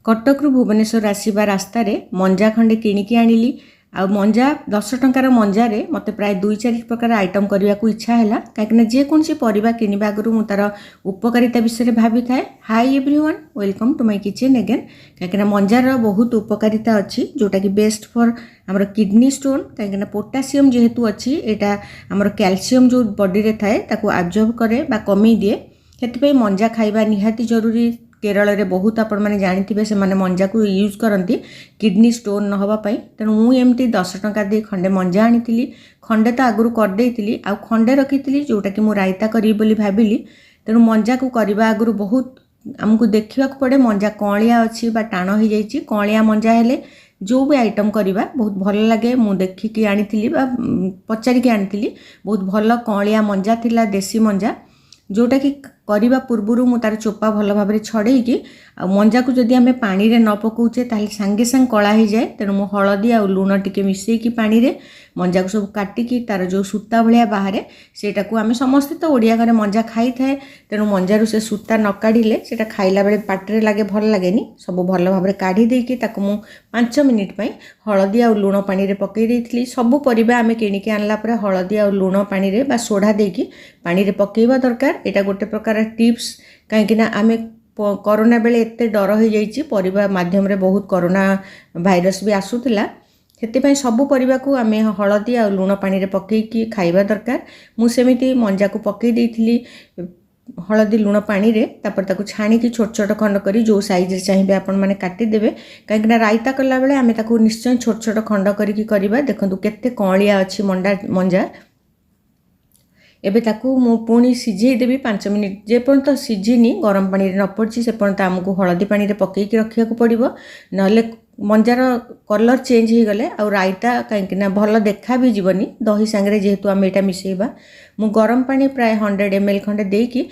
कटक रु भुवनेश्वर आसवा रास्तार मंजा खंडे किणिकी आनिली आ मंजा 10 टंकार मंजार मत प्राय 2-4 प्रकार आइटम करने को इच्छा है कहीं जेकोसी परिवा किणवा आगु मु तार उपकारिता विषय भावी थाए। Hi everyone, welcome to my kitchen again. कहीं मंजार बहुत उपकारिता अच्छी जोटा कि बेस्ट फॉर आमर किडनी स्टोन, कहीं पोटासियम जेहेतु अच्छी एटा आमर कैल्शियम जो बॉडी रे थाए ताको एब्जॉर्ब करे बा कमी दिए, से मंजा खाइबा निहाती जरूरी। केरल रे बहुत आपण मैंने जानी से मैंने मंजा को यूज करती किडनी स्टोन न होगापाई। तेणु मुझे 10 टंका दे खंडे मंजा आनी, खंडे तो आगुरी करदे आ खंडे रखी जोटा कि मुझे रायता करी बोली भाविली। तेणु मंजा को करने आगुरी बहुत आमको देखा पड़े मंजा कलिया अच्छी बा टाण हो जाइए। कलिया मंजा हेले जो भी आइटम करवा बहुत भल लगे। मुझे देखिकी आनी पचारिकी आनी बहुत भल कलिया मंजा थिला, देसी मंजा जोटा कि करने पूर्वर मु तार चोपा भल भाव छड़े मंजा को जदि आम पानी रे न पकाउचे ताले सांगे सांग कला हो जाए। तेणु मु हलदी आ लुण टिके मिसेकी पानी रे मंजा को सब काटिकी तार जो सूता भाया बाहर सेटा को आम समस्ते तो ओडिया घरे मंजा खाई थाए। तेणु मंजार से सूता न काढ़िले सेटा खाइला बेले पाटिरे लागे भल लागेनी। सब भल भाव काढ़ी देकी ताको मु 5 मिनिट पई हलदी आ लुण पानी रे पकई देइथिली। सब परिबा आम किणिकी आनला परे हलदी आ लुण पानी रे बा सोडा देकी पानी रे पकेइबा दरकार। एटा गोटे प्रकार टिप्स, कहीं आम कोरोना बेले एते डर हो जाइए परिबा माध्यम रे बहुत कोरोना भाइरस भी आसूला, से सबू परिबा को आम हलदी आ लुण पानी रे पकईकी खाइबा दरकार। मुझे मंजा को पकई देइथिली हलदी लुण पानी रे, तापर ताको छाणिकी छोट छोट खंड करी जो साइज रे चाहिए आपण माने काटिदेवे। कहीं रायता कला बेले आम ताको निश्चय छोट छोट खंड करिकी करिबा। देखंतु केते कलिया अच्छी मंजा। एबे ताकू मु पुणी सिझे देवी 5 मिनिट। जेपर्यंत सिझिनी गरम पानी न पड़ी से पर्यंत आमको हलदी पानी रे पकईकी रखिया को पड़िबो, नले मंजार कलर चेंज हो गले आ रायता कहीं भल देखा भी जीवनी। दही सांगे जेहेतु आम एटा मिसेइबा, मु गरम पानी प्राय 100 ml खंडे देकी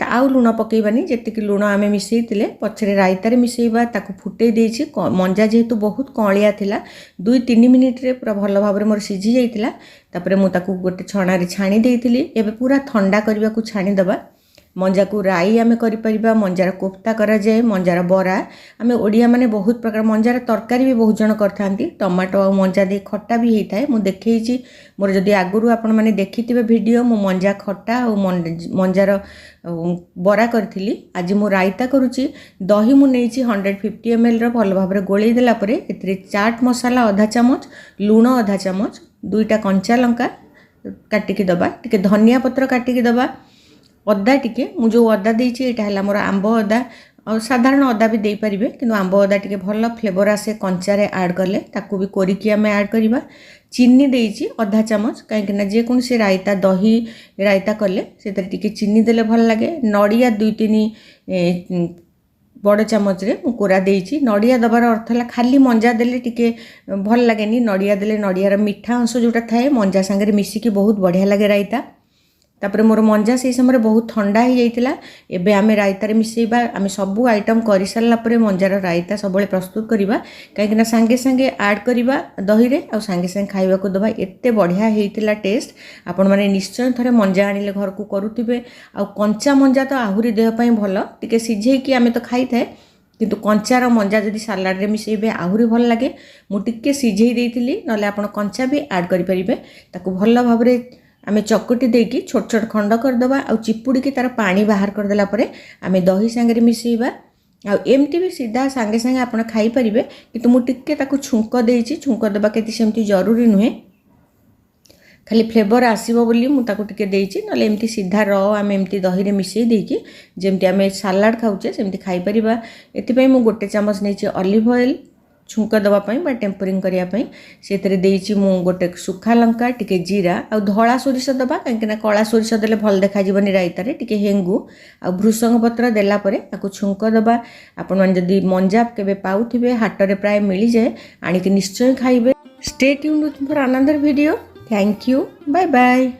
आउ लुण पकईबानी। जेतिक लुण आम मिसेइतिले पछरे रायतारे मिसेइबा, ताकू फुटई देइछि। मंजा जेहेतु बहुत कलिया थिला 2-3 मिनिट रे पूरा भल भाव मोर सिझी जाइतिला। तापरे मु ताकू गोटे छणा रे छाणी देइतिली। एबे पूरा ठंडा करबा को छाणी दबा। मंजा को राई आम करिपरिबा, मंजार कोफ्ता करा जाए, मंजार बरा आम ओडिया माने बहुत प्रकार मंजार तरकारी भी बहुत जन करथांती। टमाटो आ मंजा दे खट्टा भी होता है। मुझे देखी मोर जदि आगुरी आपण मैंने देखिथिबे वीडियो, मु मंजा खट्टा और मंजार बरा करथिली। आज मु रायता करुची। दही मु नेइची 150 ml रो भल भाव गोळेई देला परे एथिरे चाट मसाला आधा चामच, लुण आधा चामच, 2टा कंचा लंका काटिकी दबा, टिके धनिया पत्र काटिकी दबा, अदा टिके मु जो अदा देइछि एटा हला मोर आंब अदा और साधारण अदा भी दे पारिबे, किंतु आंब अदा टिके भल फ्लेवर आसे कंचारे ऐड करले। ताकू भी कोरिकी आमे ऐड करबा। चीनी देइछि आधा चामच, कहीं जे कौन से रायता दही रायता कले से टिके चीनी देले भल लागे। नड़िया 2-3 बड़ चामच रे मु कोरा देइछि। नड़िया दबार अर्थ है खाली मंजा देले टिके भल लागेनी। नड़िया देले नड़ियार मीठा अंश जोटा थाए मंजा सांगे मिसिकी बहुत बढ़िया लागे रायता। तापर मोर मंजा से समय बहुत ठंडा हो जाइतिला। एबे आमे रायतारे मिसेइबा। आमे सबू आइटम करि सारला परे मंजार रायता सबले प्रस्तुत करिबा, कहीं सांगे सांगे ऐड करिबा दही रे आ सांगे सांगे खाइबा को दबा। एते बढ़िया हेइतिला टेस्ट। आपण माने निश्चय थरे मंजा आनिले घर को करुथिबे। आ कंचा मंजा तो आहुरी देह पई भल, टिके सिझेकी आमे तो खाई थाए, किंतु कंचार मंजा जदि सालाड रे मिसेइबे आहुरी भल लागे। मु टिके सिझेई देइतिली, नले आपण कंचा भी ऐड करि परिबे। ताकू भल भाबरे आमे चकुटी देकी छोट छोट खंड करदबा आ चिपुड़ी की तार पानी बाहर करदेला परे आमे दही सांगे मिसेइबा। आ एमती भी सीधा सांगे सांगे आपण खाई परिबे, किंतु मु टिके ताकू छुंक देइछि। छुंक देबा केति सेमती जरूरी नुहे, खाली फ्लेवर आसीबो बोली मु ताकू टिके देइछि। नले एमती सीधा र आमे एमती दही रे मिसेइ देकी जेमती आमे सलाड खाउचे सेमती खाई परिबा। एति पई मु गोटे चामच नेछि ऑलिव ऑयल छुंक दवापाई बा टेम्परिंग करने से देइछि। मु गोटे सुखा लंका, टिके जीरा आ धला सोरिष दबा, कहीं कला सोरिष देले भल देखा जीवनी रायतारे। टिके हेंगु आ भृसंग पत्र देला परे ताकू छुंक दबा। आपण माने जदि मंजा केबे पाउथिबे हाटरे प्राय मिली जाए, आनिके निश्चय खाइबे। Stay tuned for another video. Thank you, bye bye.